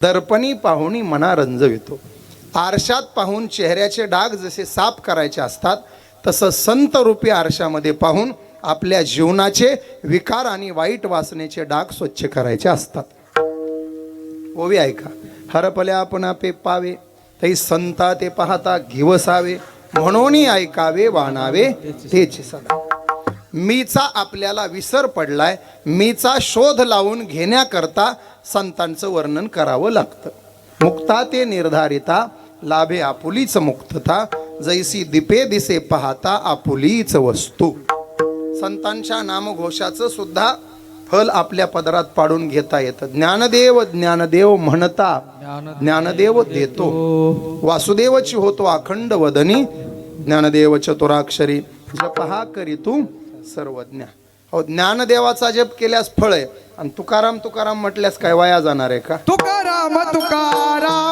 दर्पणी पाहुणी मना रंजवितो. आरशात पाहून चेहऱ्याचे डाग जसे साफ करायचे असतात, तसं संत रूपी आरशामध्ये पाहून आपल्या जीवनाचे विकार आणि वाईट वासनेचे डाग स्वच्छ करायचे असतात. ओवी ऐका. हरपल्या आपण आपे पावे, तै संता ते पाहता घिवसावे, म्हणून ऐकावे वाणावे तेच सदा. मीचा आपल्याला विसर पडलाय, मीचा शोध लावून घेण्याकरता संतांचं वर्णन करावं लागतं. मुक्ता ते निर्धारिता, लाभे आपुलीच मुक्तता, जैसी दीपे दिसे पाहता आपुलीच वस्तू. संतांच्या नामघोषाचं सुद्धा फल आपल्या पदरात पाडून घेता येतं. ज्ञानदेव ज्ञानदेव म्हणता ज्ञानदेव देतो, वासुदेवची होतो अखंड वदनी, ज्ञानदेव चतुराक्षरी जपहा करी तू सर्वज्ञ. हो, ज्ञानदेवाचा जप केल्यास फळ आहे, आणि तुकाराम तुकाराम म्हटल्यास काय वाया जाणार आहे का? तुकाराम तुकाराम